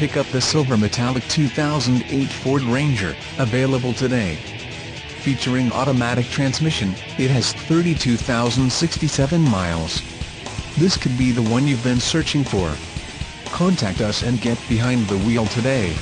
pick up the silver metallic 2008 Ford Ranger, available today. Featuring automatic transmission, it has 32,067 miles. This could be the one you've been searching for. Contact us and get behind the wheel today.